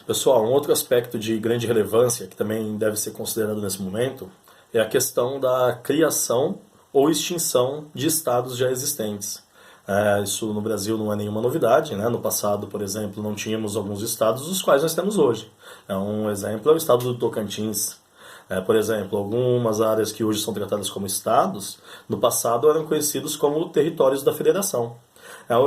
Pessoal, um outro aspecto de grande relevância que também deve ser considerado nesse momento é a questão da criação ou extinção de estados já existentes. Isso no Brasil não é nenhuma novidade, né? No passado, por exemplo, não tínhamos alguns estados os quais nós temos hoje. Um exemplo é o estado do Tocantins. Por exemplo, algumas áreas que hoje são tratadas como estados, no passado eram conhecidos como territórios da federação.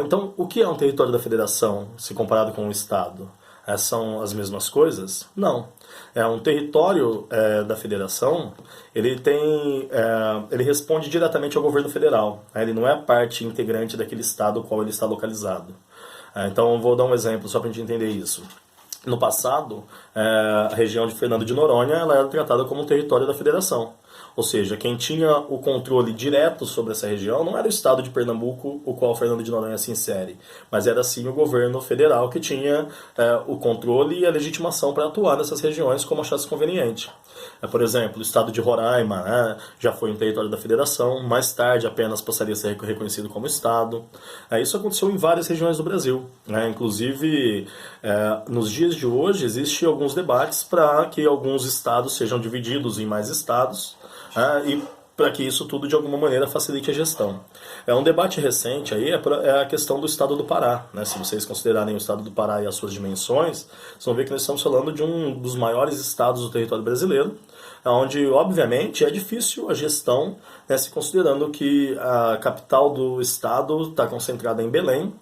Então, o que é um território da federação se comparado com um estado? São as mesmas coisas? Não. Um território da federação, ele responde diretamente ao governo federal. Ele não é parte integrante daquele estado ao qual ele está localizado. Então, vou dar um exemplo só para a gente entender isso. No passado, a região de Fernando de Noronha ela era tratada como um território da federação. Ou seja, quem tinha o controle direto sobre essa região não era o estado de Pernambuco, o qual Fernando de Noronha se insere, mas era sim o governo federal que tinha o controle e a legitimação para atuar nessas regiões como achasse conveniente. Por exemplo, o estado de Roraima, né, já foi um território da federação, mais tarde apenas passaria a ser reconhecido como estado. Isso aconteceu em várias regiões do Brasil. Inclusive, nos dias de hoje, existem alguns debates para que alguns estados sejam divididos em mais estados, e para que isso tudo de alguma maneira facilite a gestão. Um debate recente aí é a questão do estado do Pará. Se vocês considerarem o estado do Pará e as suas dimensões, vocês vão ver que nós estamos falando de um dos maiores estados do território brasileiro, onde obviamente é difícil a gestão, se considerando que a capital do estado está concentrada em Belém,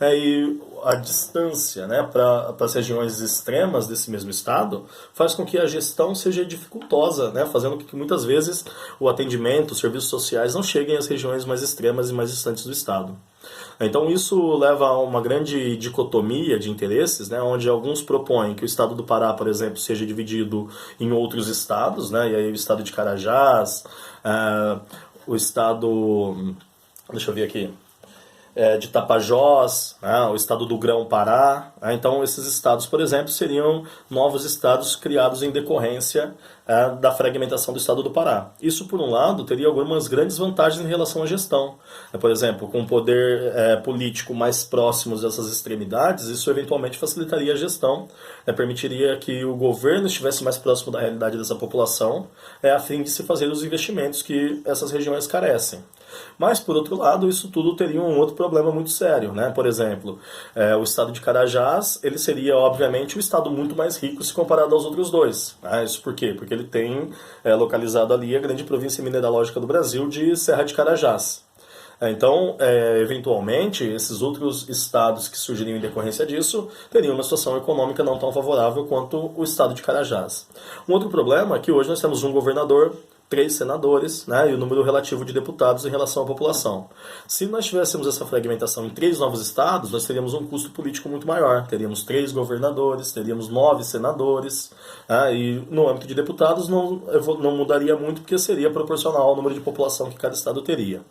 e a distância para as regiões extremas desse mesmo estado faz com que a gestão seja dificultosa, fazendo com que muitas vezes o atendimento, os serviços sociais não cheguem às regiões mais extremas e mais distantes do estado. Então isso leva a uma grande dicotomia de interesses, onde alguns propõem que o estado do Pará, por exemplo, seja dividido em outros estados, e aí o estado de Carajás, o estado... deixa eu ver aqui... de Tapajós, o estado do Grão-Pará. Então, esses estados, por exemplo, seriam novos estados criados em decorrência da fragmentação do estado do Pará. Isso, por um lado, teria algumas grandes vantagens em relação à gestão. Por exemplo, com o poder político mais próximos dessas extremidades, isso eventualmente facilitaria a gestão, permitiria que o governo estivesse mais próximo da realidade dessa população, a fim de se fazer os investimentos que essas regiões carecem. Mas, por outro lado, isso tudo teria um outro problema muito sério. Por exemplo, o estado de Carajás ele seria, obviamente, um estado muito mais rico se comparado aos outros dois. Isso por quê? Porque ele tem localizado ali a grande província mineralógica do Brasil de Serra de Carajás. Então, eventualmente, esses outros estados que surgiriam em decorrência disso teriam uma situação econômica não tão favorável quanto o estado de Carajás. Um outro problema é que hoje nós temos um governador, 3 senadores, e o número relativo de deputados em relação à população. Se nós tivéssemos essa fragmentação em 3 novos estados, nós teríamos um custo político muito maior. Teríamos 3 governadores, teríamos 9 senadores, e no âmbito de deputados não mudaria muito, porque seria proporcional ao número de população que cada estado teria.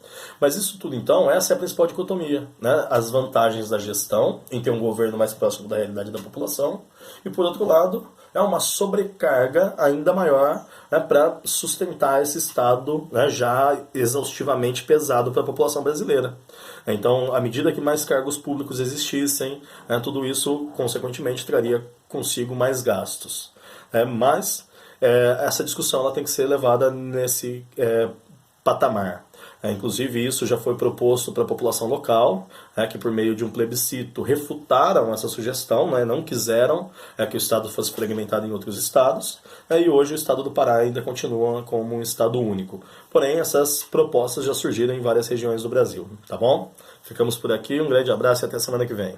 Mas isso tudo, então, essa é a principal dicotomia. As vantagens da gestão, em ter um governo mais próximo da realidade da população, e, por outro lado, é uma sobrecarga ainda maior para sustentar esse Estado já exaustivamente pesado para a população brasileira. Então, à medida que mais cargos públicos existissem, tudo isso, consequentemente, traria consigo mais gastos. Mas essa discussão ela tem que ser levada nesse patamar. Inclusive, isso já foi proposto para a população local, que por meio de um plebiscito refutaram essa sugestão, não quiseram que o Estado fosse fragmentado em outros estados, e hoje o Estado do Pará ainda continua como um Estado único. Porém, essas propostas já surgiram em várias regiões do Brasil, tá bom? Ficamos por aqui, um grande abraço e até semana que vem.